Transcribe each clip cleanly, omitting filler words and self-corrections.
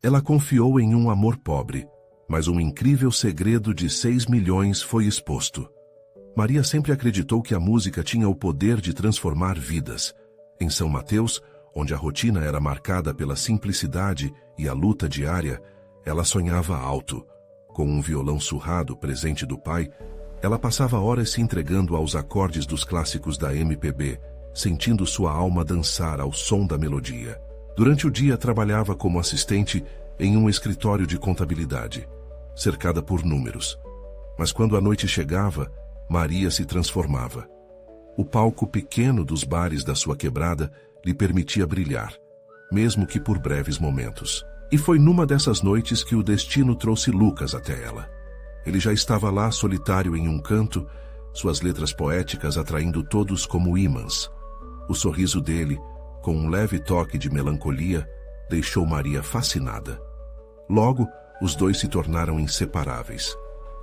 Ela confiou em um amor pobre, mas um incrível segredo de 6 milhões foi exposto. Maria sempre acreditou que a música tinha o poder de transformar vidas. Em São Mateus, onde a rotina era marcada pela simplicidade e a luta diária, ela sonhava alto. Com um violão surrado, presente do pai, ela passava horas se entregando aos acordes dos clássicos da MPB, sentindo sua alma dançar ao som da melodia. Durante o dia, trabalhava como assistente em um escritório de contabilidade, cercada por números. Mas quando a noite chegava, Maria se transformava. O palco pequeno dos bares da sua quebrada lhe permitia brilhar, mesmo que por breves momentos. E foi numa dessas noites que o destino trouxe Lucas até ela. Ele já estava lá solitário em um canto, suas letras poéticas atraindo todos como ímãs. O sorriso dele, com um leve toque de melancolia, deixou Maria fascinada. Logo, os dois se tornaram inseparáveis,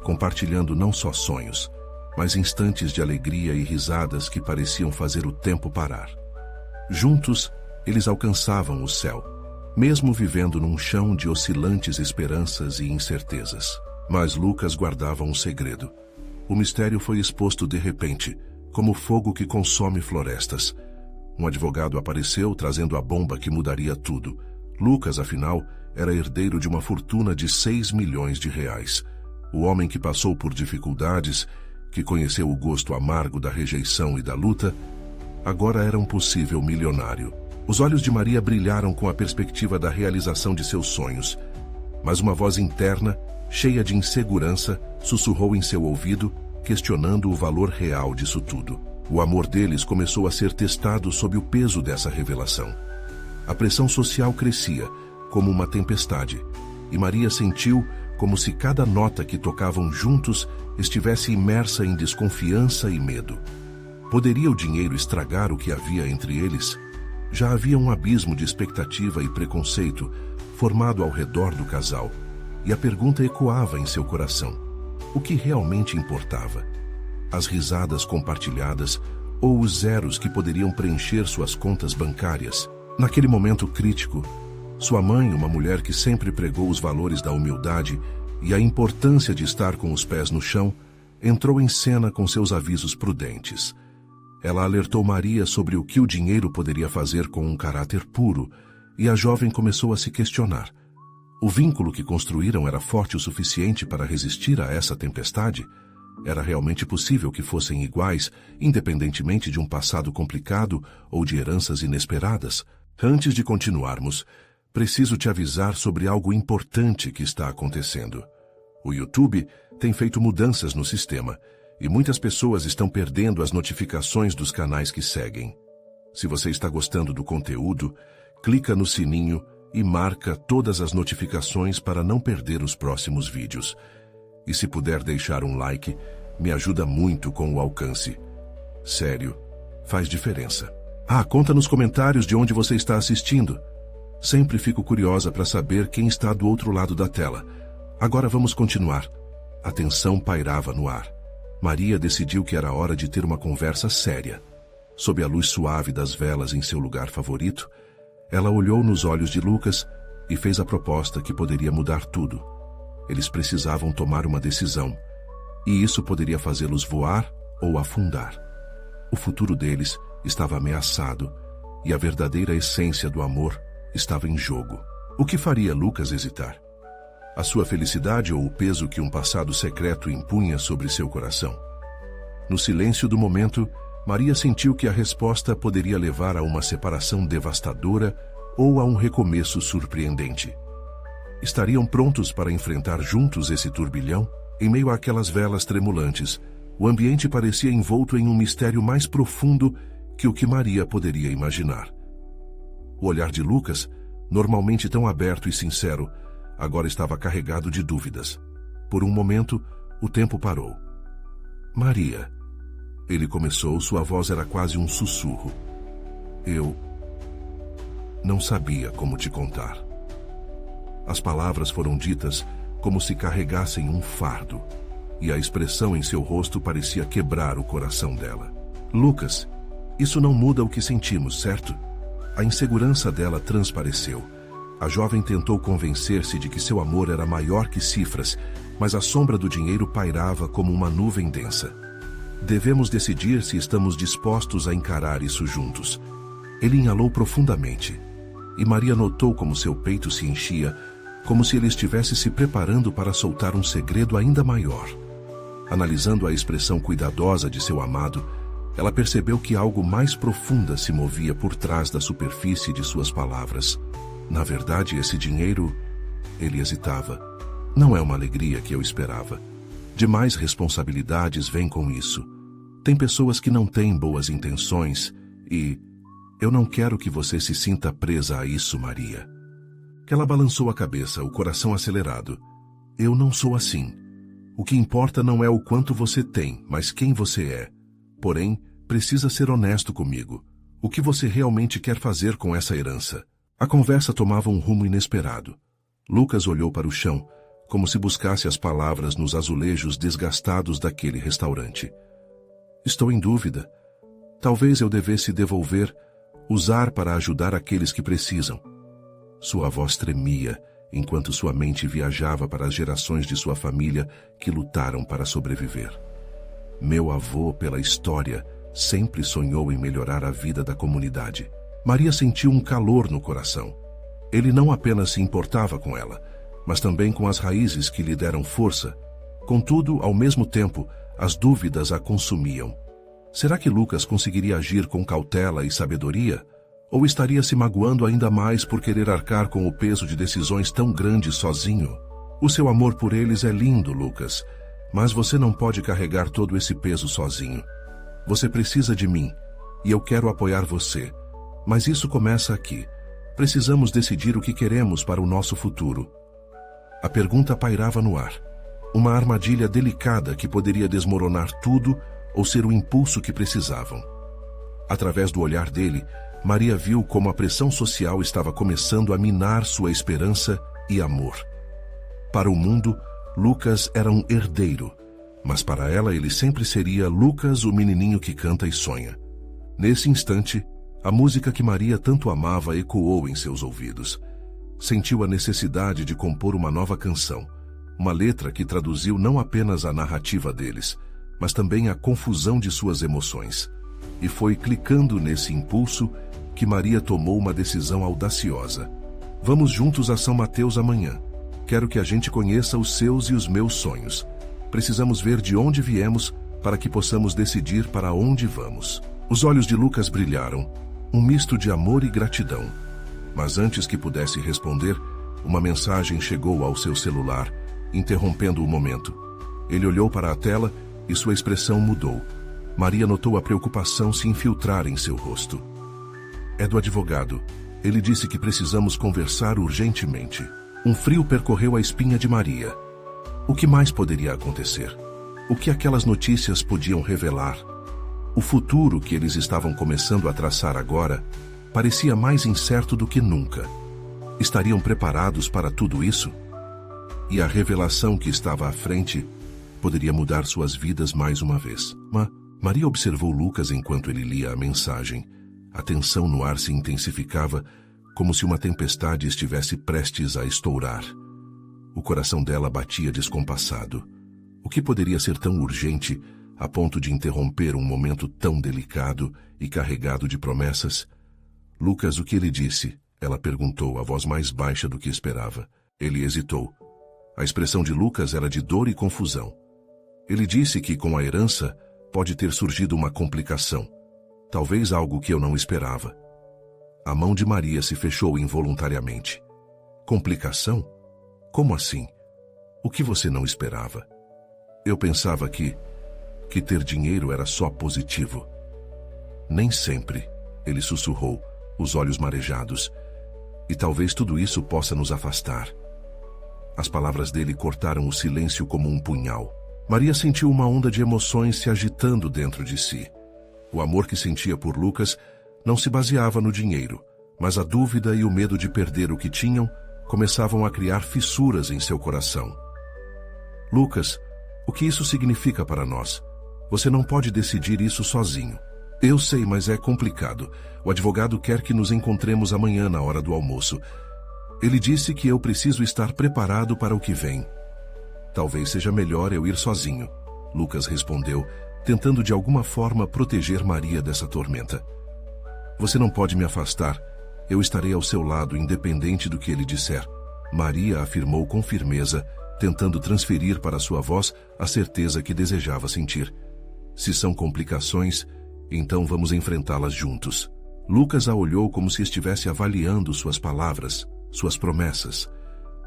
compartilhando não só sonhos, mas instantes de alegria e risadas que pareciam fazer o tempo parar. Juntos, eles alcançavam o céu, mesmo vivendo num chão de oscilantes esperanças e incertezas. Mas Lucas guardava um segredo. O mistério foi exposto de repente, como fogo que consome florestas. Um advogado apareceu trazendo a bomba que mudaria tudo. Lucas, afinal, era herdeiro de uma fortuna de 6 milhões de reais. O homem que passou por dificuldades, que conheceu o gosto amargo da rejeição e da luta, agora era um possível milionário. Os olhos de Maria brilharam com a perspectiva da realização de seus sonhos. Mas uma voz interna, cheia de insegurança, sussurrou em seu ouvido, questionando o valor real disso tudo. O amor deles começou a ser testado sob o peso dessa revelação. A pressão social crescia, como uma tempestade, e Maria sentiu como se cada nota que tocavam juntos estivesse imersa em desconfiança e medo. Poderia o dinheiro estragar o que havia entre eles? Já havia um abismo de expectativa e preconceito formado ao redor do casal, e a pergunta ecoava em seu coração: o que realmente importava? As risadas compartilhadas ou os zeros que poderiam preencher suas contas bancárias? Naquele momento crítico, sua mãe, uma mulher que sempre pregou os valores da humildade e a importância de estar com os pés no chão, entrou em cena com seus avisos prudentes. Ela alertou Maria sobre o que o dinheiro poderia fazer com um caráter puro, e a jovem começou a se questionar. O vínculo que construíram era forte o suficiente para resistir a essa tempestade? Era realmente possível que fossem iguais, independentemente de um passado complicado ou de heranças inesperadas? Antes de continuarmos, preciso te avisar sobre algo importante que está acontecendo. O YouTube tem feito mudanças no sistema, e muitas pessoas estão perdendo as notificações dos canais que seguem. Se você está gostando do conteúdo, clica no sininho e marca todas as notificações para não perder os próximos vídeos. E se puder deixar um like, me ajuda muito com o alcance. Sério, faz diferença. Conta nos comentários de onde você está assistindo. Sempre fico curiosa para saber quem está do outro lado da tela. Agora vamos continuar. A tensão pairava no ar. Maria decidiu que era hora de ter uma conversa séria. Sob a luz suave das velas em seu lugar favorito, ela olhou nos olhos de Lucas e fez a proposta que poderia mudar tudo. Eles precisavam tomar uma decisão, e isso poderia fazê-los voar ou afundar. O futuro deles estava ameaçado, e a verdadeira essência do amor estava em jogo. O que faria Lucas hesitar? A sua felicidade ou o peso que um passado secreto impunha sobre seu coração? No silêncio do momento, Maria sentiu que a resposta poderia levar a uma separação devastadora ou a um recomeço surpreendente. Estariam prontos para enfrentar juntos esse turbilhão? Em meio àquelas velas tremulantes, o ambiente parecia envolto em um mistério mais profundo que o que Maria poderia imaginar. O olhar de Lucas, normalmente tão aberto e sincero, agora estava carregado de dúvidas. Por um momento, o tempo parou. Maria, ele começou, sua voz era quase um sussurro. Eu não sabia como te contar. As palavras foram ditas como se carregassem um fardo, e a expressão em seu rosto parecia quebrar o coração dela. Lucas, isso não muda o que sentimos, certo? A insegurança dela transpareceu, A jovem tentou convencer-se de que seu amor era maior que cifras, mas a sombra do dinheiro pairava como uma nuvem densa. Devemos decidir se estamos dispostos a encarar isso juntos. Ele inalou profundamente, e Maria notou como seu peito se enchia, como se ele estivesse se preparando para soltar um segredo ainda maior. Analisando a expressão cuidadosa de seu amado, ela percebeu que algo mais profundo se movia por trás da superfície de suas palavras. Na verdade, esse dinheiro... Ele hesitava. Não é uma alegria que eu esperava. Demais responsabilidades vêm com isso. Tem pessoas que não têm boas intenções e... Eu não quero que você se sinta presa a isso, Maria. Ela balançou a cabeça, o coração acelerado. Eu não sou assim. O que importa não é o quanto você tem, mas quem você é. Porém, precisa ser honesto comigo. O que você realmente quer fazer com essa herança? A conversa tomava um rumo inesperado. Lucas olhou para o chão, como se buscasse as palavras nos azulejos desgastados daquele restaurante. Estou em dúvida. Talvez eu devesse devolver, usar para ajudar aqueles que precisam. Sua voz tremia, enquanto sua mente viajava para as gerações de sua família que lutaram para sobreviver. Meu avô, pela história, sempre sonhou em melhorar a vida da comunidade. Maria sentiu um calor no coração. Ele não apenas se importava com ela, mas também com as raízes que lhe deram força. Contudo, ao mesmo tempo, as dúvidas a consumiam. Será que Lucas conseguiria agir com cautela e sabedoria? Ou estaria se magoando ainda mais por querer arcar com o peso de decisões tão grandes sozinho? O seu amor por eles é lindo, Lucas, mas você não pode carregar todo esse peso sozinho. Você precisa de mim, e eu quero apoiar você. Mas isso começa aqui. Precisamos decidir o que queremos para o nosso futuro. A pergunta pairava no ar. Uma armadilha delicada que poderia desmoronar tudo ou ser o impulso que precisavam. Através do olhar dele, Maria viu como a pressão social estava começando a minar sua esperança e amor. Para o mundo, Lucas era um herdeiro, mas para ela ele sempre seria Lucas, o menininho que canta e sonha. Nesse instante, a música que Maria tanto amava ecoou em seus ouvidos. Sentiu a necessidade de compor uma nova canção, uma letra que traduziu não apenas a narrativa deles, mas também a confusão de suas emoções. E foi clicando nesse impulso que Maria tomou uma decisão audaciosa. Vamos juntos a São Mateus amanhã. Quero que a gente conheça os seus e os meus sonhos. Precisamos ver de onde viemos para que possamos decidir para onde vamos. Os olhos de Lucas brilharam, um misto de amor e gratidão. Mas antes que pudesse responder, uma mensagem chegou ao seu celular, interrompendo o momento. Ele olhou para a tela e sua expressão mudou. Maria notou a preocupação se infiltrar em seu rosto. É do advogado. Ele disse que precisamos conversar urgentemente. Um frio percorreu a espinha de Maria. O que mais poderia acontecer? O que aquelas notícias podiam revelar? O futuro que eles estavam começando a traçar agora parecia mais incerto do que nunca. Estariam preparados para tudo isso? E a revelação que estava à frente poderia mudar suas vidas mais uma vez. Maria observou Lucas enquanto ele lia a mensagem. A tensão no ar se intensificava, como se uma tempestade estivesse prestes a estourar. O coração dela batia descompassado. O que poderia ser tão urgente a ponto de interromper um momento tão delicado e carregado de promessas? Lucas, o que ele disse? Ela perguntou, a voz mais baixa do que esperava. Ele hesitou. A expressão de Lucas era de dor e confusão. Ele disse que com a herança pode ter surgido uma complicação. Talvez algo que eu não esperava. A mão de Maria se fechou involuntariamente. Complicação? Como assim? O que você não esperava? Eu pensava que ter dinheiro era só positivo. Nem sempre, ele sussurrou, os olhos marejados. E talvez tudo isso possa nos afastar. As palavras dele cortaram o silêncio como um punhal. Maria sentiu uma onda de emoções se agitando dentro de si. O amor que sentia por Lucas não se baseava no dinheiro, mas a dúvida e o medo de perder o que tinham começavam a criar fissuras em seu coração. Lucas, o que isso significa para nós? Você não pode decidir isso sozinho. Eu sei, mas é complicado. O advogado quer que nos encontremos amanhã na hora do almoço. Ele disse que eu preciso estar preparado para o que vem. Talvez seja melhor eu ir sozinho, Lucas respondeu, tentando de alguma forma proteger Maria dessa tormenta. Você não pode me afastar. Eu estarei ao seu lado, independente do que ele disser, Maria afirmou com firmeza, tentando transferir para sua voz a certeza que desejava sentir. Se são complicações, então vamos enfrentá-las juntos. Lucas a olhou como se estivesse avaliando suas palavras, suas promessas.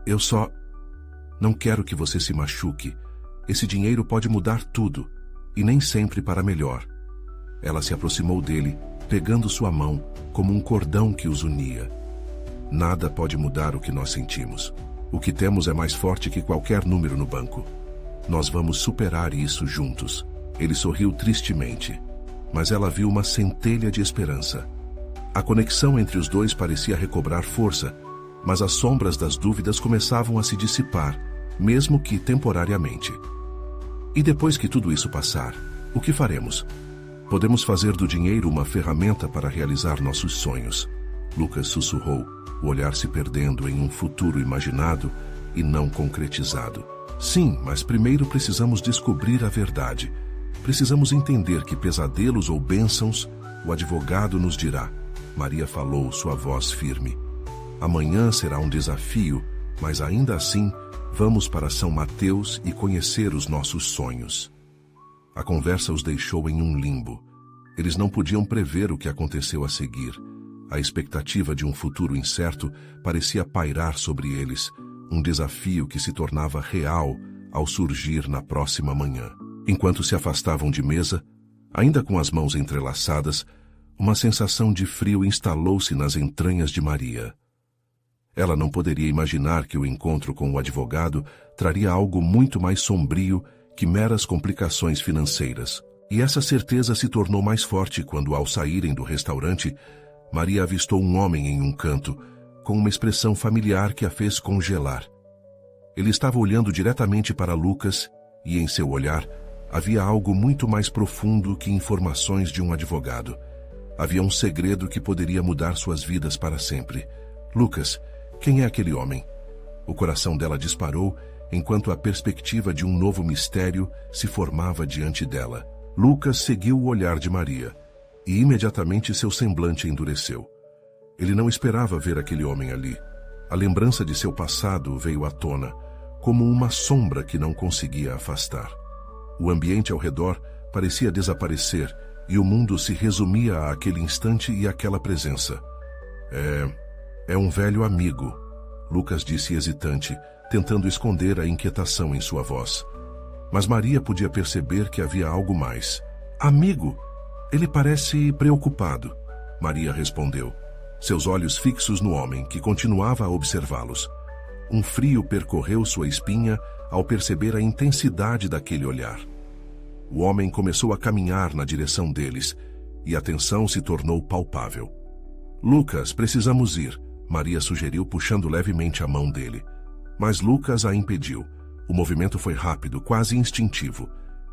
Eu só não quero que você se machuque. Esse dinheiro pode mudar tudo, e nem sempre para melhor. Ela se aproximou dele, pegando sua mão como um cordão que os unia. Nada pode mudar o que nós sentimos. O que temos é mais forte que qualquer número no banco. Nós vamos superar isso juntos. Ele sorriu tristemente, mas ela viu uma centelha de esperança. A conexão entre os dois parecia recobrar força, mas as sombras das dúvidas começavam a se dissipar, mesmo que temporariamente. E depois que tudo isso passar, o que faremos? Podemos fazer do dinheiro uma ferramenta para realizar nossos sonhos. Lucas sussurrou, o olhar se perdendo em um futuro imaginado e não concretizado. Sim, mas primeiro precisamos descobrir a verdade. Precisamos entender que pesadelos ou bênçãos, o advogado nos dirá. Maria falou, sua voz firme. Amanhã será um desafio, mas ainda assim, vamos para São Mateus e conhecer os nossos sonhos. A conversa os deixou em um limbo. Eles não podiam prever o que aconteceu a seguir. A expectativa de um futuro incerto parecia pairar sobre eles, um desafio que se tornava real ao surgir na próxima manhã. Enquanto se afastavam de mesa, ainda com as mãos entrelaçadas, uma sensação de frio instalou-se nas entranhas de Maria. Ela não poderia imaginar que o encontro com o advogado traria algo muito mais sombrio que meras complicações financeiras. E essa certeza se tornou mais forte quando, ao saírem do restaurante, Maria avistou um homem em um canto, com uma expressão familiar que a fez congelar. Ele estava olhando diretamente para Lucas e, em seu olhar, havia algo muito mais profundo que informações de um advogado. Havia um segredo que poderia mudar suas vidas para sempre. Lucas, quem é aquele homem? O coração dela disparou enquanto a perspectiva de um novo mistério se formava diante dela. Lucas seguiu o olhar de Maria e imediatamente seu semblante endureceu. Ele não esperava ver aquele homem ali. A lembrança de seu passado veio à tona, como uma sombra que não conseguia afastar. O ambiente ao redor parecia desaparecer e o mundo se resumia àquele instante e àquela presença. É um velho amigo, Lucas disse hesitante, tentando esconder a inquietação em sua voz. Mas Maria podia perceber que havia algo mais. Amigo? Ele parece preocupado, Maria respondeu, seus olhos fixos no homem, que continuava a observá-los. Um frio percorreu sua espinha ao perceber a intensidade daquele olhar. O homem começou a caminhar na direção deles, e a tensão se tornou palpável. Lucas, precisamos ir, Maria sugeriu, puxando levemente a mão dele. Mas Lucas a impediu. O movimento foi rápido, quase instintivo.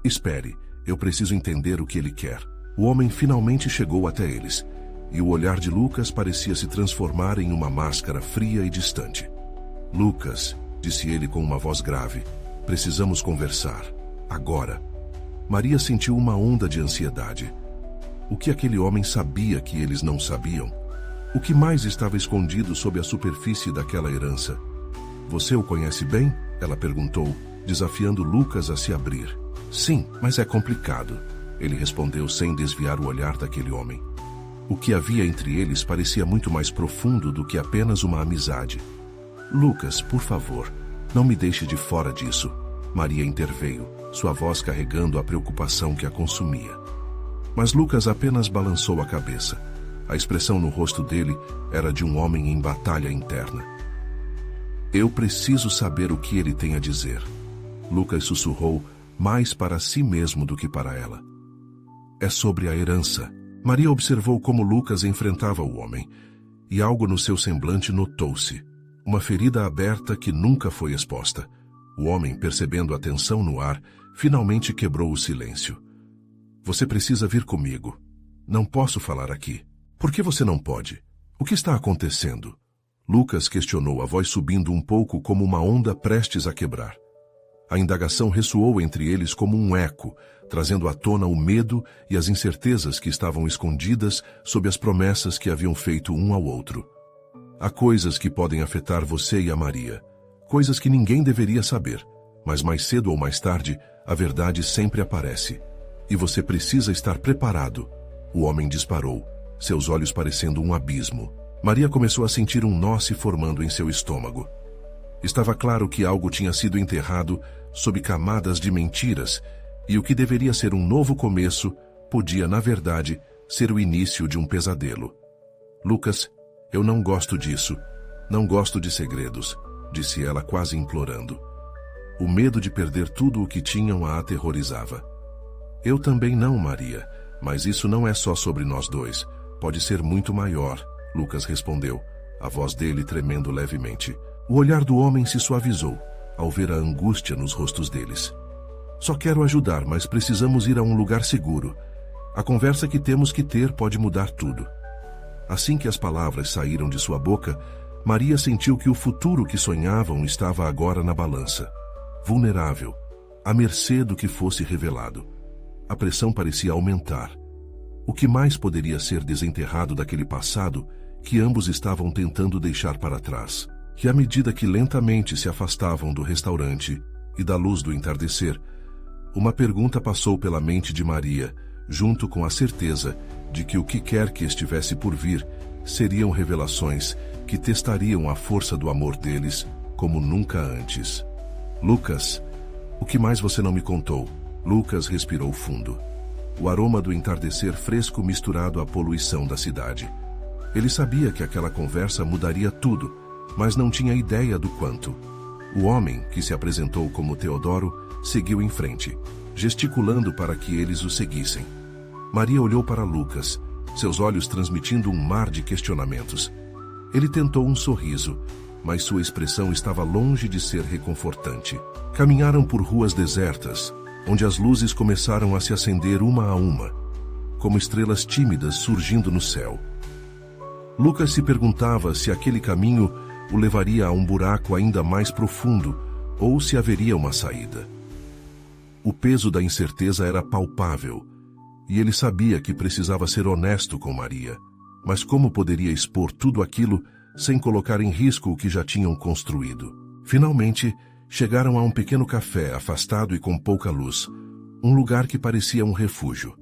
Espere, eu preciso entender o que ele quer. O homem finalmente chegou até eles, e o olhar de Lucas parecia se transformar em uma máscara fria e distante. Lucas, disse ele com uma voz grave, precisamos conversar. Agora. Maria sentiu uma onda de ansiedade. O que aquele homem sabia que eles não sabiam? O que mais estava escondido sob a superfície daquela herança? Você o conhece bem? Ela perguntou, desafiando Lucas a se abrir. Sim, mas é complicado, ele respondeu sem desviar o olhar daquele homem. O que havia entre eles parecia muito mais profundo do que apenas uma amizade. Lucas, por favor, não me deixe de fora disso. Maria interveio, sua voz carregando a preocupação que a consumia. Mas Lucas apenas balançou a cabeça. A expressão no rosto dele era de um homem em batalha interna. Eu preciso saber o que ele tem a dizer. Lucas sussurrou, mais para si mesmo do que para ela. É sobre a herança. Maria observou como Lucas enfrentava o homem, e algo no seu semblante notou-se. Uma ferida aberta que nunca foi exposta. O homem, percebendo a tensão no ar, finalmente quebrou o silêncio. Você precisa vir comigo. Não posso falar aqui. Por que você não pode? O que está acontecendo? Lucas questionou, a voz subindo um pouco como uma onda prestes a quebrar. A indagação ressoou entre eles como um eco, trazendo à tona o medo e as incertezas que estavam escondidas sob as promessas que haviam feito um ao outro. Há coisas que podem afetar você e a Maria, coisas que ninguém deveria saber, mas mais cedo ou mais tarde, a verdade sempre aparece. E você precisa estar preparado. O homem disparou, seus olhos parecendo um abismo. Maria começou a sentir um nó se formando em seu estômago. Estava claro que algo tinha sido enterrado sob camadas de mentiras, e o que deveria ser um novo começo podia, na verdade, ser o início de um pesadelo. Lucas, eu não gosto disso. Não gosto de segredos, disse ela quase implorando. O medo de perder tudo o que tinham a aterrorizava. Eu também não, Maria, mas isso não é só sobre nós dois. Pode ser muito maior, Lucas respondeu, a voz dele tremendo levemente. O olhar do homem se suavizou, ao ver a angústia nos rostos deles. Só quero ajudar, mas precisamos ir a um lugar seguro. A conversa que temos que ter pode mudar tudo. Assim que as palavras saíram de sua boca, Maria sentiu que o futuro que sonhavam estava agora na balança. Vulnerável, à mercê do que fosse revelado. A pressão parecia aumentar. O que mais poderia ser desenterrado daquele passado que ambos estavam tentando deixar para trás? Que à medida que lentamente se afastavam do restaurante e da luz do entardecer, uma pergunta passou pela mente de Maria, junto com a certeza de que o que quer que estivesse por vir seriam revelações que testariam a força do amor deles como nunca antes. Lucas, o que mais você não me contou? Lucas respirou fundo. O aroma do entardecer fresco misturado à poluição da cidade. Ele sabia que aquela conversa mudaria tudo, mas não tinha ideia do quanto. O homem, que se apresentou como Teodoro, seguiu em frente, gesticulando para que eles o seguissem. Maria olhou para Lucas, seus olhos transmitindo um mar de questionamentos. Ele tentou um sorriso, mas sua expressão estava longe de ser reconfortante. Caminharam por ruas desertas, onde as luzes começaram a se acender uma a uma, como estrelas tímidas surgindo no céu. Lucas se perguntava se aquele caminho o levaria a um buraco ainda mais profundo ou se haveria uma saída. O peso da incerteza era palpável, e ele sabia que precisava ser honesto com Maria. Mas como poderia expor tudo aquilo sem colocar em risco o que já tinham construído? Finalmente, chegaram a um pequeno café afastado e com pouca luz, um lugar que parecia um refúgio.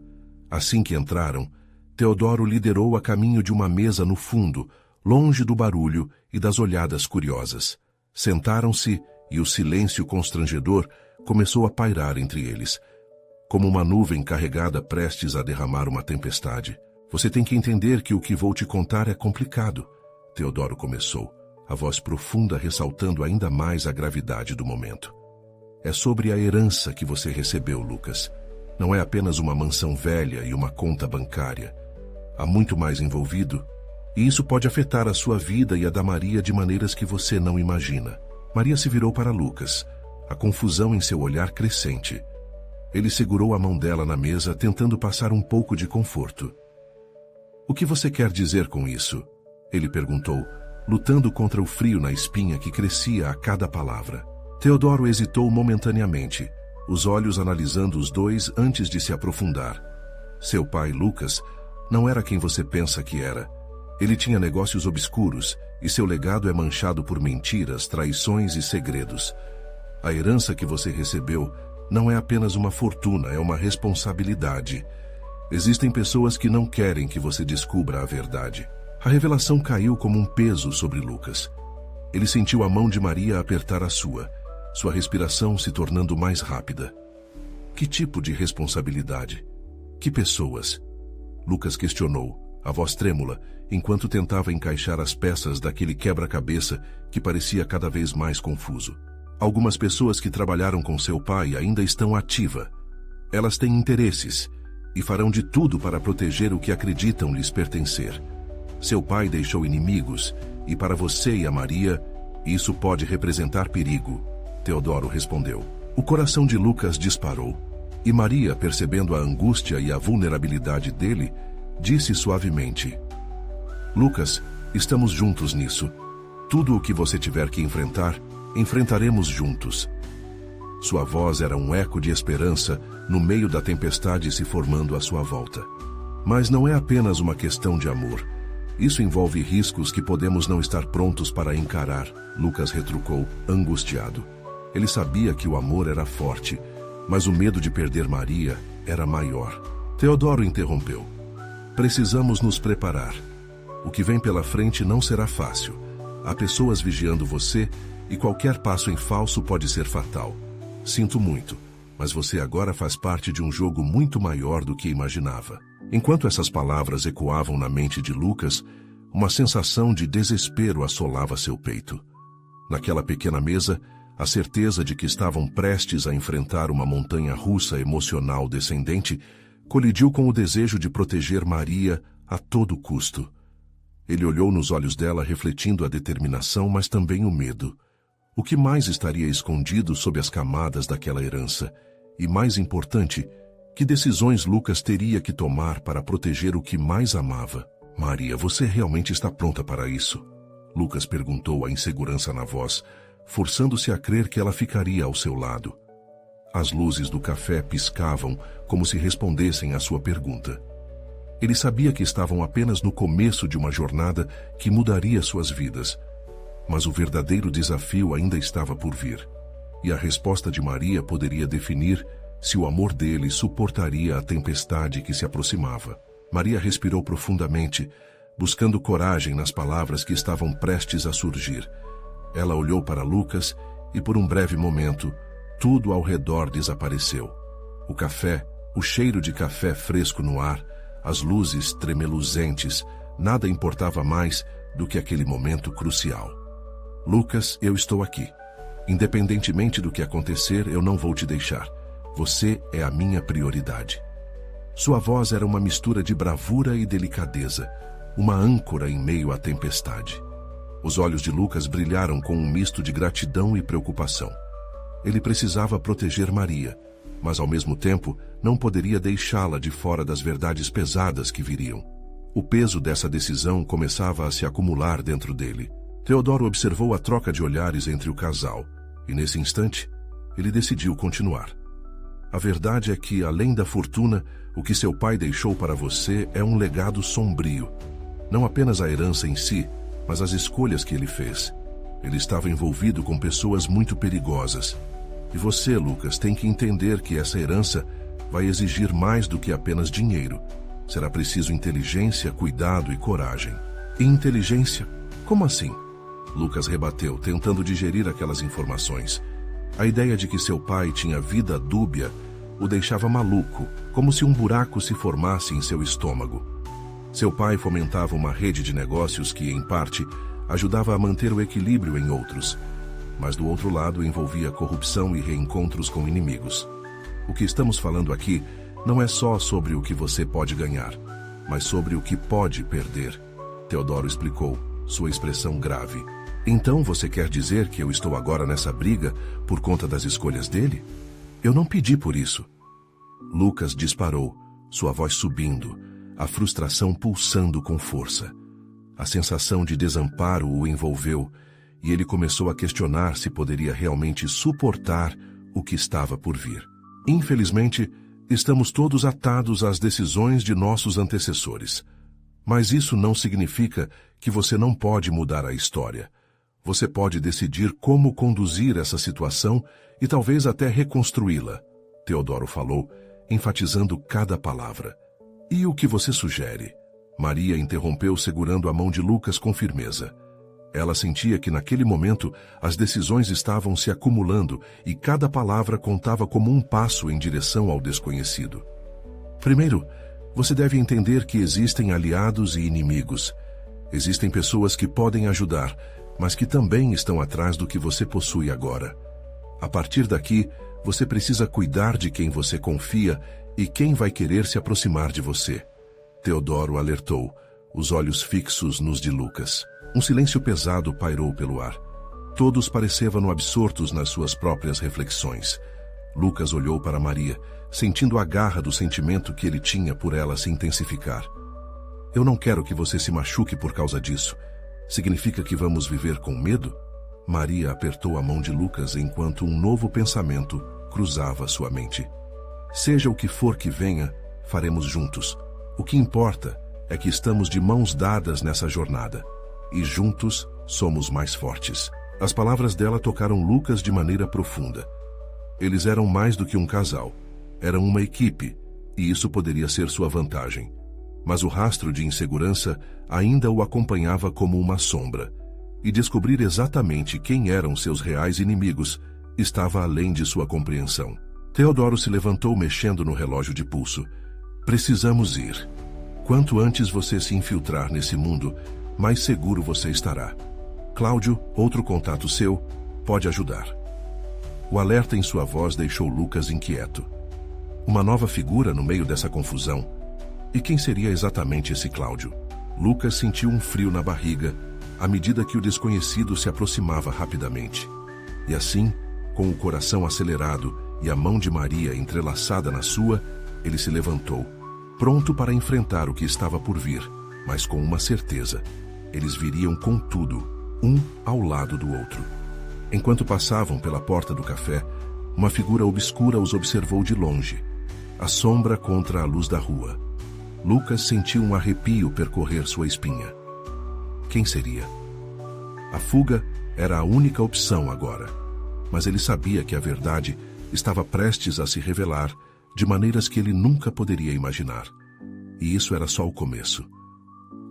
Assim que entraram, Teodoro liderou a caminho de uma mesa no fundo, longe do barulho e das olhadas curiosas. Sentaram-se e o silêncio constrangedor começou a pairar entre eles, como uma nuvem carregada prestes a derramar uma tempestade. Você tem que entender que o que vou te contar é complicado, Teodoro começou, a voz profunda ressaltando ainda mais a gravidade do momento. É sobre a herança que você recebeu, Lucas. Não é apenas uma mansão velha e uma conta bancária. Há muito mais envolvido, e isso pode afetar a sua vida e a da Maria de maneiras que você não imagina. Maria se virou para Lucas, a confusão em seu olhar crescente. Ele segurou a mão dela na mesa, tentando passar um pouco de conforto. O que você quer dizer com isso? Ele perguntou, lutando contra o frio na espinha que crescia a cada palavra. Teodoro hesitou momentaneamente, os olhos analisando os dois antes de se aprofundar. Seu pai, Lucas, não era quem você pensa que era. Ele tinha negócios obscuros, e seu legado é manchado por mentiras, traições e segredos. A herança que você recebeu não é apenas uma fortuna, é uma responsabilidade. Existem pessoas que não querem que você descubra a verdade. A revelação caiu como um peso sobre Lucas. Ele sentiu a mão de Maria apertar a sua respiração se tornando mais rápida. Que tipo de responsabilidade? Que pessoas? Lucas questionou, a voz trêmula, enquanto tentava encaixar as peças daquele quebra-cabeça que parecia cada vez mais confuso. Algumas pessoas que trabalharam com seu pai ainda estão ativas. Elas têm interesses e farão de tudo para proteger o que acreditam lhes pertencer. Seu pai deixou inimigos e para você e a Maria, isso pode representar perigo, Teodoro respondeu. O coração de Lucas disparou e Maria, percebendo a angústia e a vulnerabilidade dele, disse suavemente: Lucas, estamos juntos nisso. Tudo o que você tiver que enfrentar, enfrentaremos juntos. Sua voz era um eco de esperança no meio da tempestade se formando à sua volta. Mas não é apenas uma questão de amor. Isso envolve riscos que podemos não estar prontos para encarar, Lucas retrucou, angustiado. Ele sabia que o amor era forte, mas o medo de perder Maria era maior. Teodoro interrompeu. Precisamos nos preparar. O que vem pela frente não será fácil. Há pessoas vigiando você e qualquer passo em falso pode ser fatal. Sinto muito, mas você agora faz parte de um jogo muito maior do que imaginava. Enquanto essas palavras ecoavam na mente de Lucas, uma sensação de desespero assolava seu peito. Naquela pequena mesa, a certeza de que estavam prestes a enfrentar uma montanha-russa emocional descendente colidiu com o desejo de proteger Maria a todo custo. Ele olhou nos olhos dela, refletindo a determinação, mas também o medo. O que mais estaria escondido sob as camadas daquela herança? E, mais importante, que decisões Lucas teria que tomar para proteger o que mais amava? Maria, você realmente está pronta para isso? Lucas perguntou, a insegurança na voz, forçando-se a crer que ela ficaria ao seu lado. As luzes do café piscavam como se respondessem à sua pergunta. Ele sabia que estavam apenas no começo de uma jornada que mudaria suas vidas. Mas o verdadeiro desafio ainda estava por vir. E a resposta de Maria poderia definir se o amor dele suportaria a tempestade que se aproximava. Maria respirou profundamente, buscando coragem nas palavras que estavam prestes a surgir. Ela olhou para Lucas e, por um breve momento, tudo ao redor desapareceu. O café, o cheiro de café fresco no ar, as luzes tremeluzentes, nada importava mais do que aquele momento crucial. Lucas, eu estou aqui. Independentemente do que acontecer, eu não vou te deixar. Você é a minha prioridade. Sua voz era uma mistura de bravura e delicadeza, uma âncora em meio à tempestade. Os olhos de Lucas brilharam com um misto de gratidão e preocupação. Ele precisava proteger Maria, mas ao mesmo tempo não poderia deixá-la de fora das verdades pesadas que viriam. O peso dessa decisão começava a se acumular dentro dele. Teodoro observou a troca de olhares entre o casal, e nesse instante, ele decidiu continuar. A verdade é que, além da fortuna, o que seu pai deixou para você é um legado sombrio. Não apenas a herança em si, mas as escolhas que ele fez. Ele estava envolvido com pessoas muito perigosas. E você, Lucas, tem que entender que essa herança vai exigir mais do que apenas dinheiro. Será preciso inteligência, cuidado e coragem. E inteligência? Como assim? Lucas rebateu, tentando digerir aquelas informações. A ideia de que seu pai tinha vida dúbia o deixava maluco, como se um buraco se formasse em seu estômago. Seu pai fomentava uma rede de negócios que, em parte, ajudava a manter o equilíbrio em outros, mas do outro lado envolvia corrupção e reencontros com inimigos. O que estamos falando aqui não é só sobre o que você pode ganhar, mas sobre o que pode perder, Teodoro explicou, sua expressão grave. Então você quer dizer que eu estou agora nessa briga por conta das escolhas dele? Eu não pedi por isso. Lucas disparou, sua voz subindo, a frustração pulsando com força. A sensação de desamparo o envolveu e ele começou a questionar se poderia realmente suportar o que estava por vir. Infelizmente, estamos todos atados às decisões de nossos antecessores. Mas isso não significa que você não pode mudar a história. Você pode decidir como conduzir essa situação e talvez até reconstruí-la, Teodoro falou, enfatizando cada palavra. E o que você sugere? Maria interrompeu, segurando a mão de Lucas com firmeza. Ela sentia que naquele momento as decisões estavam se acumulando e cada palavra contava como um passo em direção ao desconhecido. Primeiro, você deve entender que existem aliados e inimigos. Existem pessoas que podem ajudar, mas que também estão atrás do que você possui agora. A partir daqui, você precisa cuidar de quem você confia e quem vai querer se aproximar de você. Teodoro alertou, os olhos fixos nos de Lucas. Um silêncio pesado pairou pelo ar. Todos pareceram absortos nas suas próprias reflexões. Lucas olhou para Maria, sentindo a garra do sentimento que ele tinha por ela se intensificar. Eu não quero que você se machuque por causa disso. Significa que vamos viver com medo? Maria apertou a mão de Lucas enquanto um novo pensamento cruzava sua mente. Seja o que for que venha, faremos juntos. O que importa é que estamos de mãos dadas nessa jornada. E juntos somos mais fortes. As palavras dela tocaram Lucas de maneira profunda. Eles eram mais do que um casal. Eram uma equipe, e isso poderia ser sua vantagem. Mas o rastro de insegurança ainda o acompanhava como uma sombra. E descobrir exatamente quem eram seus reais inimigos estava além de sua compreensão. Teodoro se levantou mexendo no relógio de pulso. Precisamos ir. Quanto antes você se infiltrar nesse mundo, mais seguro você estará. Cláudio, outro contato seu, pode ajudar. O alerta em sua voz deixou Lucas inquieto. Uma nova figura no meio dessa confusão. E quem seria exatamente esse Cláudio? Lucas sentiu um frio na barriga à medida que o desconhecido se aproximava rapidamente. E assim, com o coração acelerado e a mão de Maria entrelaçada na sua, ele se levantou, pronto para enfrentar o que estava por vir, mas com uma certeza. Eles viriam com tudo, um ao lado do outro. Enquanto passavam pela porta do café, uma figura obscura os observou de longe, a sombra contra a luz da rua. Lucas sentiu um arrepio percorrer sua espinha. Quem seria? A fuga era a única opção agora, mas ele sabia que a verdade estava prestes a se revelar de maneiras que ele nunca poderia imaginar. E isso era só o começo.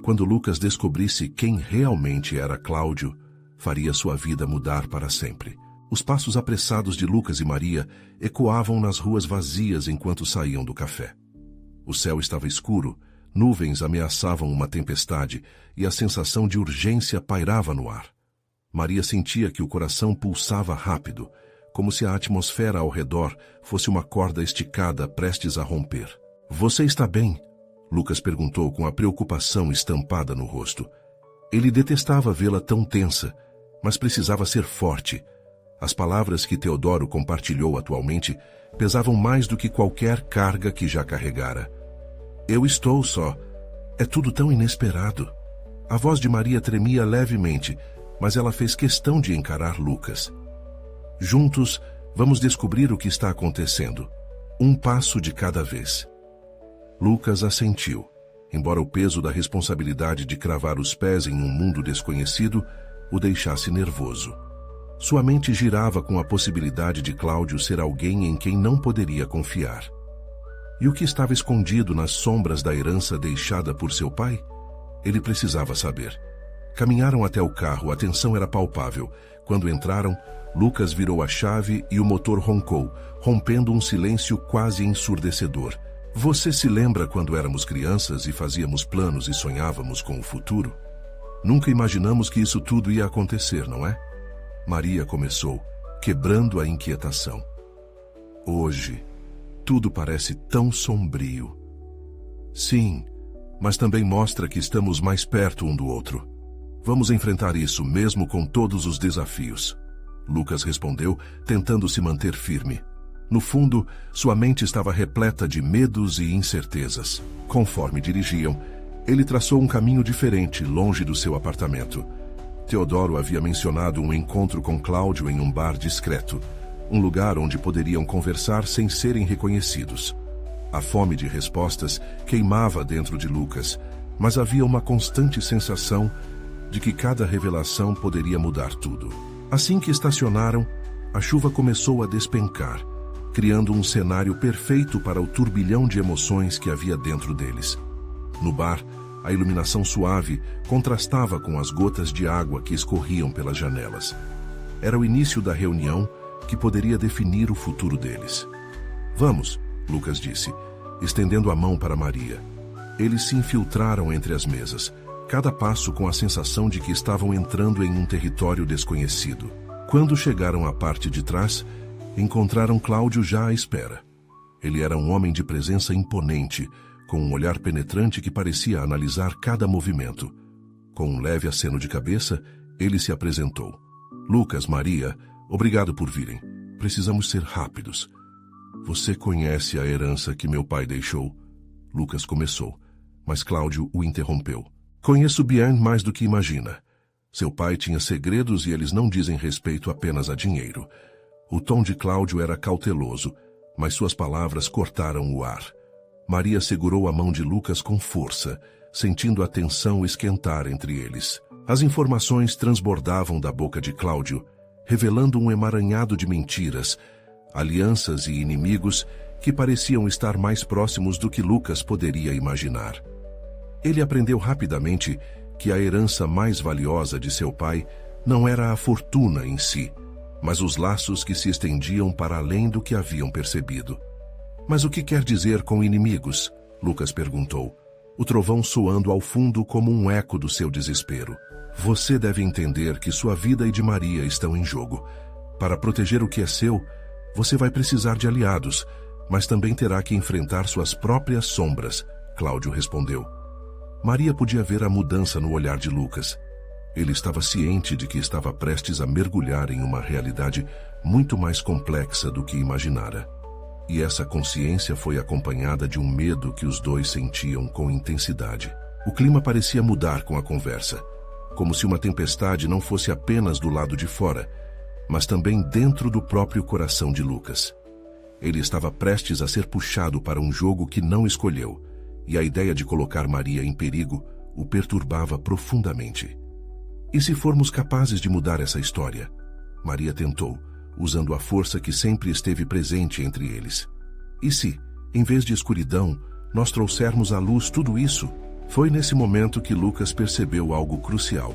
Quando Lucas descobrisse quem realmente era Cláudio, faria sua vida mudar para sempre. Os passos apressados de Lucas e Maria ecoavam nas ruas vazias enquanto saíam do café. O céu estava escuro, nuvens ameaçavam uma tempestade e a sensação de urgência pairava no ar. Maria sentia que o coração pulsava rápido, como se a atmosfera ao redor fosse uma corda esticada prestes a romper. "Você está bem?" Lucas perguntou com a preocupação estampada no rosto. Ele detestava vê-la tão tensa, mas precisava ser forte. As palavras que Teodoro compartilhou atualmente pesavam mais do que qualquer carga que já carregara. "Eu estou só. É tudo tão inesperado." A voz de Maria tremia levemente, mas ela fez questão de encarar Lucas. "Juntos, vamos descobrir o que está acontecendo. Um passo de cada vez." Lucas assentiu, embora o peso da responsabilidade de cravar os pés em um mundo desconhecido o deixasse nervoso. Sua mente girava com a possibilidade de Cláudio ser alguém em quem não poderia confiar. E o que estava escondido nas sombras da herança deixada por seu pai? Ele precisava saber. Caminharam até o carro, a tensão era palpável. Quando entraram, Lucas virou a chave e o motor roncou, rompendo um silêncio quase ensurdecedor. "Você se lembra quando éramos crianças e fazíamos planos e sonhávamos com o futuro? Nunca imaginamos que isso tudo ia acontecer, não é?" Maria começou, quebrando a inquietação. "Hoje, tudo parece tão sombrio." "Sim, mas também mostra que estamos mais perto um do outro. Vamos enfrentar isso mesmo com todos os desafios." Lucas respondeu, tentando se manter firme. No fundo, sua mente estava repleta de medos e incertezas. Conforme dirigiam, ele traçou um caminho diferente, longe do seu apartamento. Teodoro havia mencionado um encontro com Cláudio em um bar discreto, um lugar onde poderiam conversar sem serem reconhecidos. A fome de respostas queimava dentro de Lucas, mas havia uma constante sensação de que cada revelação poderia mudar tudo. Assim que estacionaram, a chuva começou a despencar, criando um cenário perfeito para o turbilhão de emoções que havia dentro deles. No bar, a iluminação suave contrastava com as gotas de água que escorriam pelas janelas. Era o início da reunião que poderia definir o futuro deles. "Vamos", Lucas disse, estendendo a mão para Maria. Eles se infiltraram entre as mesas, cada passo com a sensação de que estavam entrando em um território desconhecido. Quando chegaram à parte de trás, encontraram Cláudio já à espera. Ele era um homem de presença imponente, com um olhar penetrante que parecia analisar cada movimento. Com um leve aceno de cabeça, ele se apresentou. "Lucas, Maria, obrigado por virem. Precisamos ser rápidos." "Você conhece a herança que meu pai deixou?" Lucas começou, mas Cláudio o interrompeu. "Conheço bien mais do que imagina. Seu pai tinha segredos e eles não dizem respeito apenas a dinheiro. O tom de Cláudio era cauteloso, mas suas palavras cortaram o ar. Maria segurou a mão de Lucas com força, sentindo a tensão esquentar entre eles. As informações transbordavam da boca de Cláudio, revelando um emaranhado de mentiras, alianças e inimigos que pareciam estar mais próximos do que Lucas poderia imaginar. Ele aprendeu rapidamente que a herança mais valiosa de seu pai não era a fortuna em si, mas os laços que se estendiam para além do que haviam percebido. Mas o que quer dizer com inimigos? Lucas perguntou, o trovão soando ao fundo como um eco do seu desespero. Você deve entender que sua vida e de Maria estão em jogo. Para proteger o que é seu, você vai precisar de aliados, mas também terá que enfrentar suas próprias sombras, Cláudio respondeu. Maria podia ver a mudança no olhar de Lucas. Ele estava ciente de que estava prestes a mergulhar em uma realidade muito mais complexa do que imaginara. E essa consciência foi acompanhada de um medo que os dois sentiam com intensidade. O clima parecia mudar com a conversa, como se uma tempestade não fosse apenas do lado de fora, mas também dentro do próprio coração de Lucas. Ele estava prestes a ser puxado para um jogo que não escolheu, e a ideia de colocar Maria em perigo o perturbava profundamente. E se formos capazes de mudar essa história? Maria tentou, usando a força que sempre esteve presente entre eles. E se, em vez de escuridão, nós trouxermos à luz tudo isso? Foi nesse momento que Lucas percebeu algo crucial.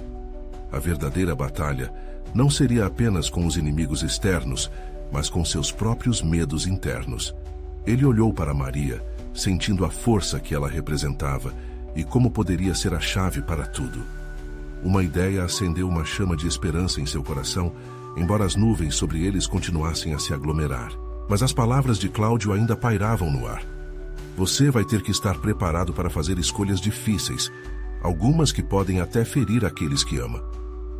A verdadeira batalha não seria apenas com os inimigos externos, mas com seus próprios medos internos. Ele olhou para Maria, sentindo a força que ela representava e como poderia ser a chave para tudo. Uma ideia acendeu uma chama de esperança em seu coração, embora as nuvens sobre eles continuassem a se aglomerar. Mas as palavras de Cláudio ainda pairavam no ar. Você vai ter que estar preparado para fazer escolhas difíceis, algumas que podem até ferir aqueles que ama.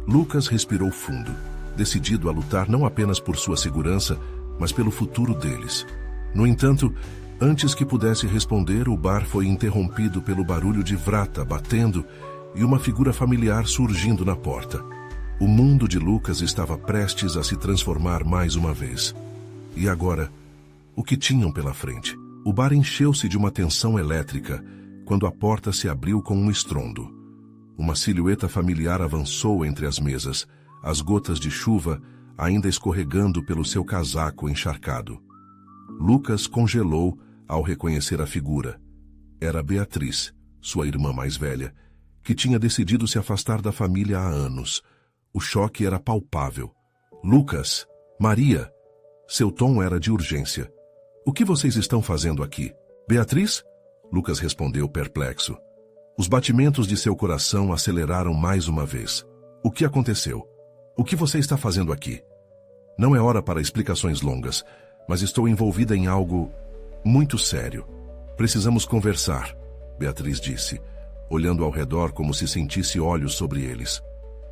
Lucas respirou fundo, decidido a lutar não apenas por sua segurança, mas pelo futuro deles. No entanto, antes que pudesse responder, o bar foi interrompido pelo barulho de Vrata batendo e uma figura familiar surgindo na porta. O mundo de Lucas estava prestes a se transformar mais uma vez. E agora, o que tinham pela frente? O bar encheu-se de uma tensão elétrica quando a porta se abriu com um estrondo. Uma silhueta familiar avançou entre as mesas, as gotas de chuva ainda escorregando pelo seu casaco encharcado. Lucas congelou ao reconhecer a figura. Era Beatriz, sua irmã mais velha, que tinha decidido se afastar da família há anos. O choque era palpável. Lucas, Maria. Seu tom era de urgência. O que vocês estão fazendo aqui? Beatriz? Lucas respondeu perplexo. Os batimentos de seu coração aceleraram mais uma vez. O que aconteceu? O que você está fazendo aqui? Não é hora para explicações longas, mas estou envolvida em algo muito sério. Precisamos conversar, Beatriz disse, olhando ao redor como se sentisse olhos sobre eles.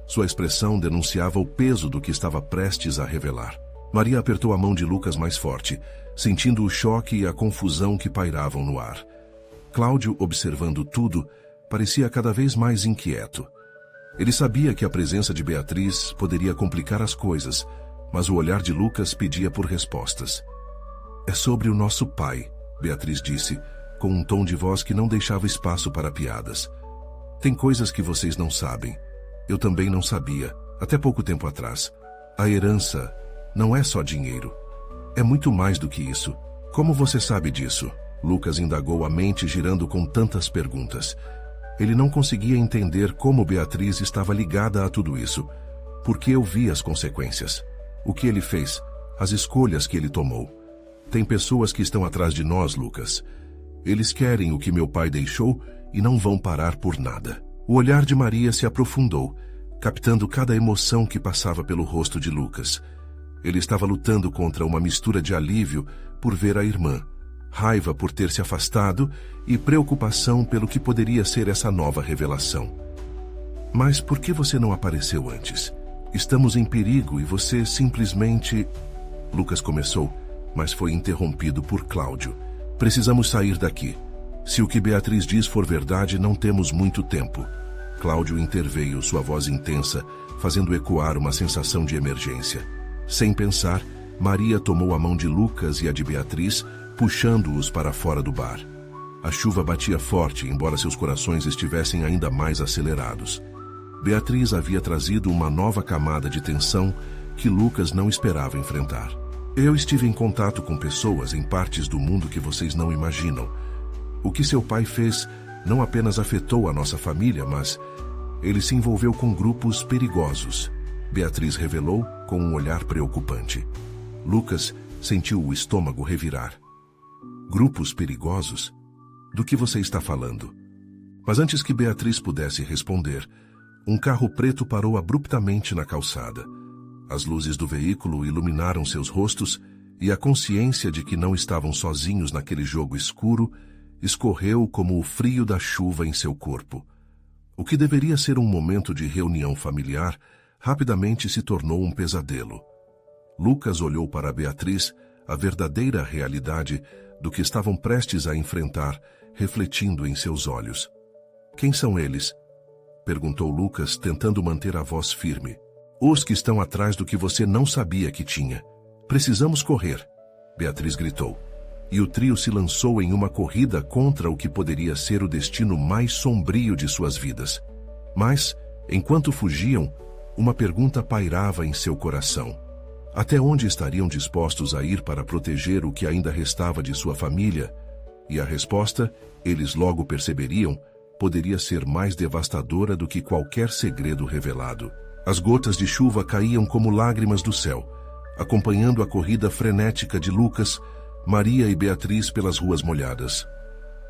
Sua expressão denunciava o peso do que estava prestes a revelar. Maria apertou a mão de Lucas mais forte, sentindo o choque e a confusão que pairavam no ar. Cláudio, observando tudo, parecia cada vez mais inquieto. Ele sabia que a presença de Beatriz poderia complicar as coisas, mas o olhar de Lucas pedia por respostas. É sobre o nosso pai, Beatriz disse, com um tom de voz que não deixava espaço para piadas. Tem coisas que vocês não sabem. Eu também não sabia, até pouco tempo atrás. A herança não é só dinheiro. É muito mais do que isso. Como você sabe disso? Lucas indagou, a mente girando com tantas perguntas. Ele não conseguia entender como Beatriz estava ligada a tudo isso, porque eu vi as consequências. O que ele fez, as escolhas que ele tomou. Tem pessoas que estão atrás de nós, Lucas. Eles querem o que meu pai deixou e não vão parar por nada. O olhar de Maria se aprofundou, captando cada emoção que passava pelo rosto de Lucas. Ele estava lutando contra uma mistura de alívio por ver a irmã, raiva por ter se afastado e preocupação pelo que poderia ser essa nova revelação. Mas por que você não apareceu antes? Estamos em perigo e você simplesmente... Lucas começou, mas foi interrompido por Cláudio. Precisamos sair daqui. Se o que Beatriz diz for verdade, não temos muito tempo. Cláudio interveio, sua voz intensa, fazendo ecoar uma sensação de emergência. Sem pensar, Maria tomou a mão de Lucas e a de Beatriz, puxando-os para fora do bar. A chuva batia forte, embora seus corações estivessem ainda mais acelerados. Beatriz havia trazido uma nova camada de tensão que Lucas não esperava enfrentar. Eu estive em contato com pessoas em partes do mundo que vocês não imaginam. O que seu pai fez não apenas afetou a nossa família, mas ele se envolveu com grupos perigosos. Beatriz revelou com um olhar preocupante. Lucas sentiu o estômago revirar. Grupos perigosos? Do que você está falando? Mas antes que Beatriz pudesse responder, um carro preto parou abruptamente na calçada. As luzes do veículo iluminaram seus rostos e a consciência de que não estavam sozinhos naquele jogo escuro escorreu como o frio da chuva em seu corpo. O que deveria ser um momento de reunião familiar rapidamente se tornou um pesadelo. Lucas olhou para Beatriz, a verdadeira realidade do que estavam prestes a enfrentar, refletindo em seus olhos. Quem são eles? Perguntou Lucas, tentando manter a voz firme. Os que estão atrás do que você não sabia que tinha. Precisamos correr, Beatriz gritou. E o trio se lançou em uma corrida contra o que poderia ser o destino mais sombrio de suas vidas. Mas, enquanto fugiam, uma pergunta pairava em seu coração. Até onde estariam dispostos a ir para proteger o que ainda restava de sua família? E a resposta, eles logo perceberiam, poderia ser mais devastadora do que qualquer segredo revelado. As gotas de chuva caíam como lágrimas do céu, acompanhando a corrida frenética de Lucas, Maria e Beatriz pelas ruas molhadas.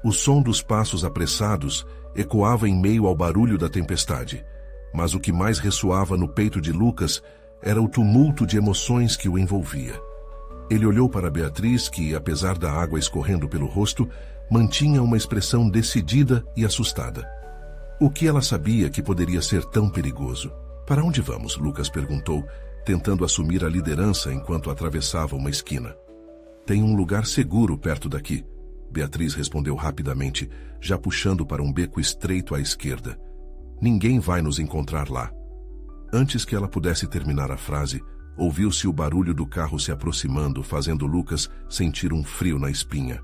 O som dos passos apressados ecoava em meio ao barulho da tempestade, mas o que mais ressoava no peito de Lucas era o tumulto de emoções que o envolvia. Ele olhou para Beatriz, que, apesar da água escorrendo pelo rosto, mantinha uma expressão decidida e assustada. O que ela sabia que poderia ser tão perigoso? Para onde vamos? Lucas perguntou, tentando assumir a liderança enquanto atravessava uma esquina. Tem um lugar seguro perto daqui, Beatriz respondeu rapidamente, já puxando para um beco estreito à esquerda. Ninguém vai nos encontrar lá. Antes que ela pudesse terminar a frase, ouviu-se o barulho do carro se aproximando, fazendo Lucas sentir um frio na espinha.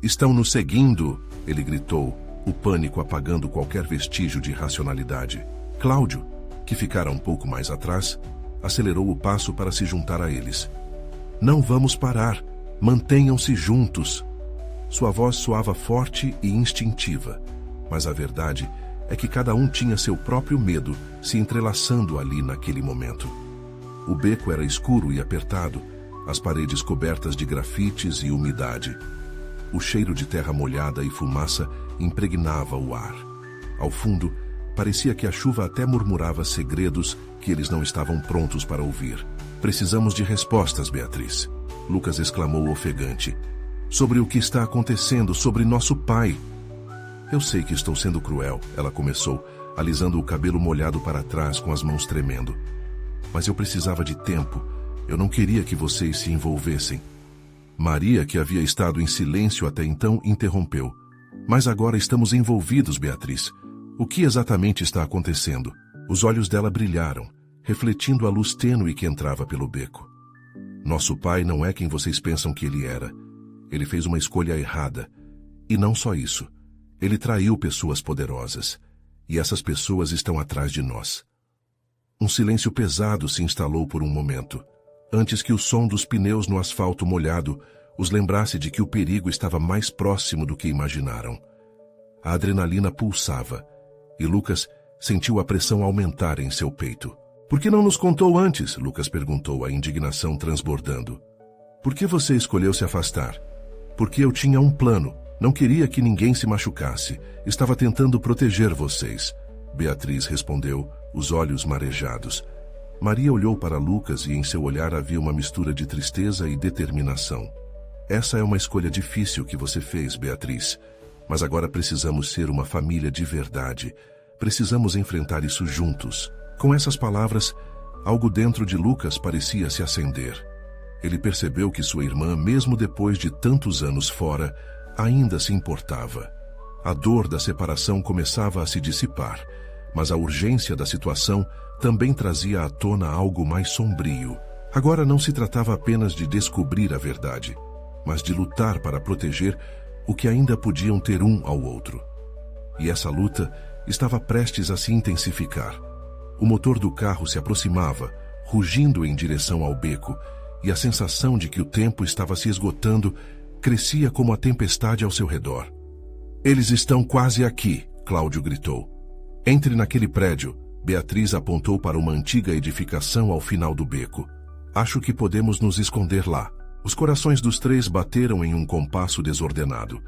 Estão nos seguindo, ele gritou, o pânico apagando qualquer vestígio de racionalidade. Cláudio, que ficara um pouco mais atrás, acelerou o passo para se juntar a eles. Não vamos parar, mantenham-se juntos. Sua voz soava forte e instintiva, mas a verdade é que cada um tinha seu próprio medo se entrelaçando ali naquele momento. O beco era escuro e apertado, as paredes cobertas de grafites e umidade. O cheiro de terra molhada e fumaça impregnava o ar. Ao fundo, parecia que a chuva até murmurava segredos que eles não estavam prontos para ouvir. Precisamos de respostas, Beatriz, Lucas exclamou ofegante. Sobre o que está acontecendo, sobre nosso pai. Eu sei que estou sendo cruel, ela começou, alisando o cabelo molhado para trás com as mãos tremendo. Mas eu precisava de tempo. Eu não queria que vocês se envolvessem. Maria, que havia estado em silêncio até então, interrompeu. Mas agora estamos envolvidos, Beatriz. O que exatamente está acontecendo? Os olhos dela brilharam, refletindo a luz tênue que entrava pelo beco. Nosso pai não é quem vocês pensam que ele era. Ele fez uma escolha errada. E não só isso. Ele traiu pessoas poderosas. E essas pessoas estão atrás de nós. Um silêncio pesado se instalou por um momento, antes que o som dos pneus no asfalto molhado os lembrasse de que o perigo estava mais próximo do que imaginaram. A adrenalina pulsava, e Lucas sentiu a pressão aumentar em seu peito. Por que não nos contou antes? Lucas perguntou, a indignação transbordando. Por que você escolheu se afastar? Porque eu tinha um plano. Não queria que ninguém se machucasse. Estava tentando proteger vocês. Beatriz respondeu, os olhos marejados. Maria olhou para Lucas e em seu olhar havia uma mistura de tristeza e determinação. Essa é uma escolha difícil que você fez, Beatriz. Mas agora precisamos ser uma família de verdade. Precisamos enfrentar isso juntos. Com essas palavras, algo dentro de Lucas parecia se acender. Ele percebeu que sua irmã, mesmo depois de tantos anos fora, ainda se importava. A dor da separação começava a se dissipar, mas a urgência da situação também trazia à tona algo mais sombrio. Agora não se tratava apenas de descobrir a verdade, mas de lutar para proteger o que ainda podiam ter um ao outro. E essa luta estava prestes a se intensificar. O motor do carro se aproximava, rugindo em direção ao beco, e a sensação de que o tempo estava se esgotando crescia como a tempestade ao seu redor. "Eles estão quase aqui", Cláudio gritou. "Entre naquele prédio", Beatriz apontou para uma antiga edificação ao final do beco. "Acho que podemos nos esconder lá." Os corações dos três bateram em um compasso desordenado,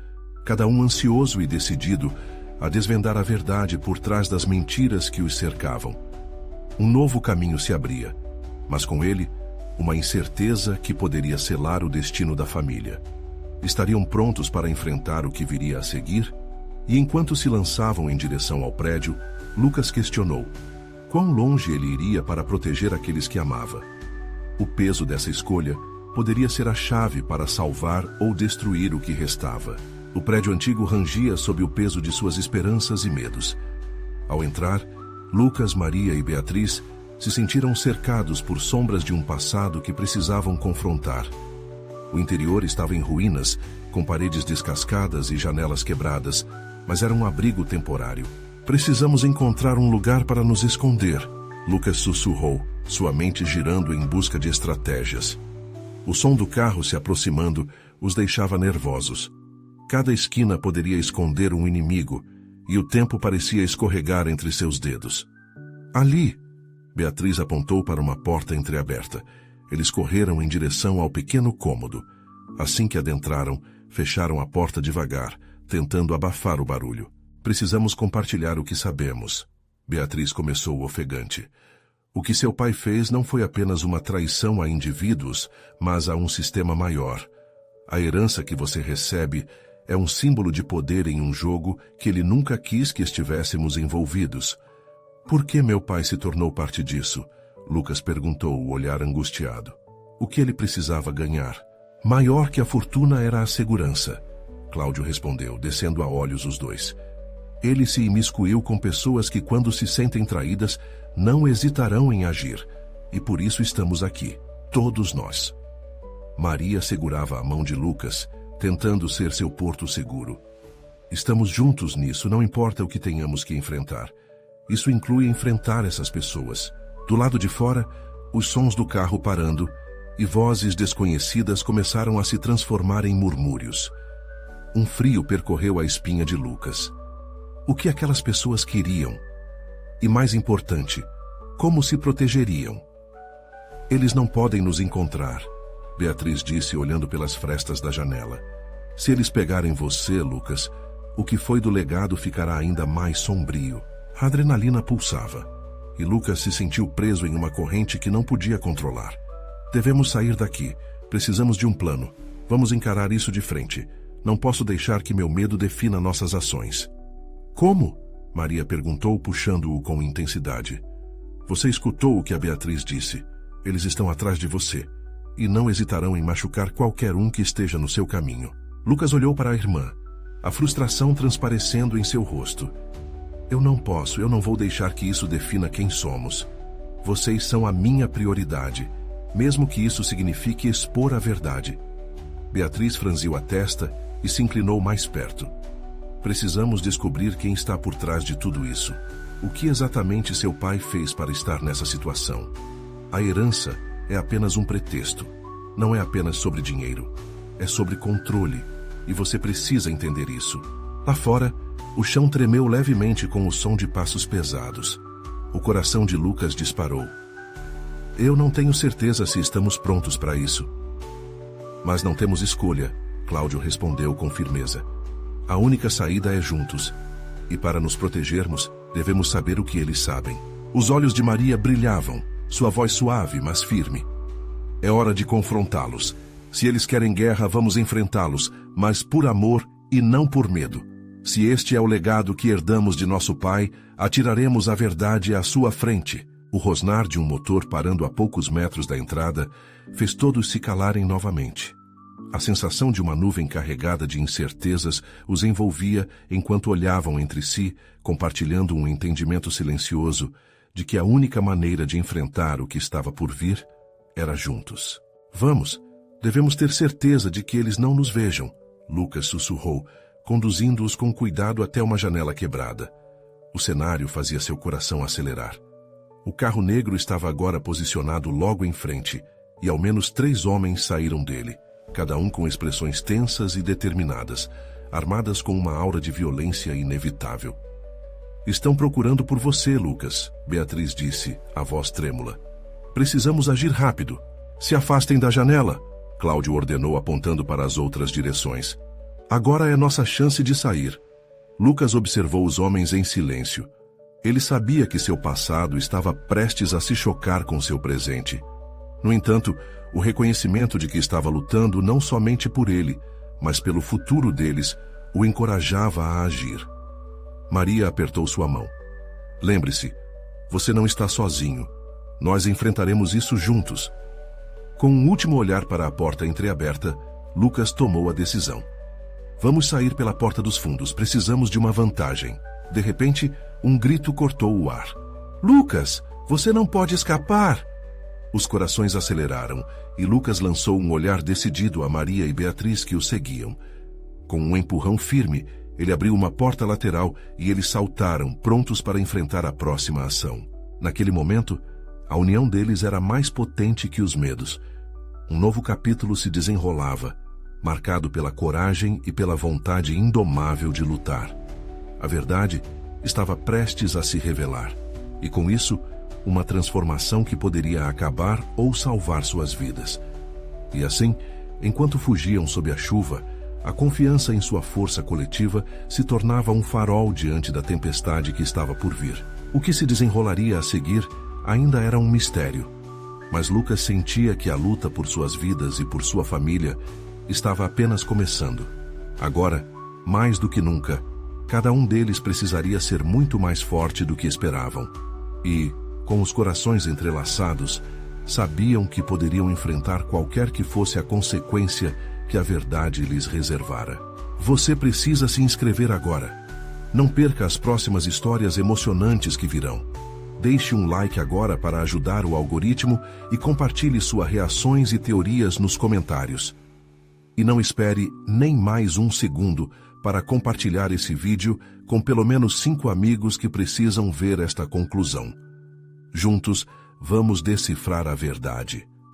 cada um ansioso e decidido a desvendar a verdade por trás das mentiras que os cercavam. Um novo caminho se abria, mas com ele, uma incerteza que poderia selar o destino da família. Estariam prontos para enfrentar o que viria a seguir? E enquanto se lançavam em direção ao prédio, Lucas questionou: quão longe ele iria para proteger aqueles que amava? O peso dessa escolha poderia ser a chave para salvar ou destruir o que restava. O prédio antigo rangia sob o peso de suas esperanças e medos. Ao entrar, Lucas, Maria e Beatriz se sentiram cercados por sombras de um passado que precisavam confrontar. O interior estava em ruínas, com paredes descascadas e janelas quebradas, mas era um abrigo temporário. "Precisamos encontrar um lugar para nos esconder", Lucas sussurrou, sua mente girando em busca de estratégias. O som do carro se aproximando os deixava nervosos. Cada esquina poderia esconder um inimigo, e o tempo parecia escorregar entre seus dedos. "Ali!" Beatriz apontou para uma porta entreaberta. Eles correram em direção ao pequeno cômodo. Assim que adentraram, fecharam a porta devagar, tentando abafar o barulho. "Precisamos compartilhar o que sabemos." Beatriz começou ofegante. "O que seu pai fez não foi apenas uma traição a indivíduos, mas a um sistema maior. A herança que você recebe é um símbolo de poder em um jogo que ele nunca quis que estivéssemos envolvidos." "Por que meu pai se tornou parte disso?" Lucas perguntou, o olhar angustiado. "O que ele precisava ganhar?" "Maior que a fortuna era a segurança", Cláudio respondeu, descendo a olhos os dois. "Ele se imiscuiu com pessoas que, quando se sentem traídas, não hesitarão em agir. E por isso estamos aqui, todos nós." Maria segurava a mão de Lucas, tentando ser seu porto seguro. "Estamos juntos nisso, não importa o que tenhamos que enfrentar. Isso inclui enfrentar essas pessoas." Do lado de fora, os sons do carro parando e vozes desconhecidas começaram a se transformar em murmúrios. Um frio percorreu a espinha de Lucas. O que aquelas pessoas queriam? E mais importante, como se protegeriam? "Eles não podem nos encontrar", Beatriz disse olhando pelas frestas da janela. "Se eles pegarem você, Lucas, o que foi do legado ficará ainda mais sombrio." A adrenalina pulsava, e Lucas se sentiu preso em uma corrente que não podia controlar. "Devemos sair daqui. Precisamos de um plano. Vamos encarar isso de frente. Não posso deixar que meu medo defina nossas ações." "Como?" Maria perguntou, puxando-o com intensidade. "Você escutou o que a Beatriz disse. Eles estão atrás de você, e não hesitarão em machucar qualquer um que esteja no seu caminho." Lucas olhou para a irmã, a frustração transparecendo em seu rosto. Eu não vou deixar que isso defina quem somos. Vocês são a minha prioridade, mesmo que isso signifique expor a verdade." Beatriz franziu a testa e se inclinou mais perto. "Precisamos descobrir quem está por trás de tudo isso. O que exatamente seu pai fez para estar nessa situação? A herança é apenas um pretexto. Não é apenas sobre dinheiro. É sobre controle, e você precisa entender isso." Lá fora, o chão tremeu levemente com o som de passos pesados. O coração de Lucas disparou. "Eu não tenho certeza se estamos prontos para isso." "Mas não temos escolha", Cláudio respondeu com firmeza. "A única saída é juntos. E para nos protegermos, devemos saber o que eles sabem." Os olhos de Maria brilhavam, sua voz suave, mas firme. "É hora de confrontá-los. Se eles querem guerra, vamos enfrentá-los, mas por amor e não por medo. Se este é o legado que herdamos de nosso pai, atiraremos a verdade à sua frente." O rosnar de um motor parando a poucos metros da entrada fez todos se calarem novamente. A sensação de uma nuvem carregada de incertezas os envolvia enquanto olhavam entre si, compartilhando um entendimento silencioso de que a única maneira de enfrentar o que estava por vir era juntos. Vamos, devemos ter certeza de que eles não nos vejam, Lucas sussurrou, conduzindo-os com cuidado até uma janela quebrada. O cenário fazia seu coração acelerar. O carro negro estava agora posicionado logo em frente, e ao menos 3 homens saíram dele, cada um com expressões tensas e determinadas, armadas com uma aura de violência inevitável. Estão procurando por você, Lucas, Beatriz disse, a voz trêmula. Precisamos agir rápido. Se afastem da janela, Cláudio ordenou apontando para as outras direções. Agora é nossa chance de sair. Lucas observou os homens em silêncio. Ele sabia que seu passado estava prestes a se chocar com seu presente. No entanto, o reconhecimento de que estava lutando não somente por ele, mas pelo futuro deles, o encorajava a agir. Maria apertou sua mão. Lembre-se, você não está sozinho. Nós enfrentaremos isso juntos. Com um último olhar para a porta entreaberta, Lucas tomou a decisão. Vamos sair pela porta dos fundos, precisamos de uma vantagem. De repente, um grito cortou o ar. Lucas, você não pode escapar! Os corações aceleraram e Lucas lançou um olhar decidido a Maria e Beatriz que o seguiam. Com um empurrão firme, ele abriu uma porta lateral e eles saltaram, prontos para enfrentar a próxima ação. Naquele momento, a união deles era mais potente que os medos. Um novo capítulo se desenrolava, marcado pela coragem e pela vontade indomável de lutar. A verdade estava prestes a se revelar, e com isso, uma transformação que poderia acabar ou salvar suas vidas. E assim, enquanto fugiam sob a chuva, a confiança em sua força coletiva se tornava um farol diante da tempestade que estava por vir. O que se desenrolaria a seguir ainda era um mistério, mas Lucas sentia que a luta por suas vidas e por sua família estava apenas começando. Agora, mais do que nunca, cada um deles precisaria ser muito mais forte do que esperavam. E, com os corações entrelaçados, sabiam que poderiam enfrentar qualquer que fosse a consequência que a verdade lhes reservara. Você precisa se inscrever agora. Não perca as próximas histórias emocionantes que virão. Deixe um like agora para ajudar o algoritmo e compartilhe suas reações e teorias nos comentários. E não espere nem mais um segundo para compartilhar esse vídeo com pelo menos 5 amigos que precisam ver esta conclusão. Juntos, vamos decifrar a verdade.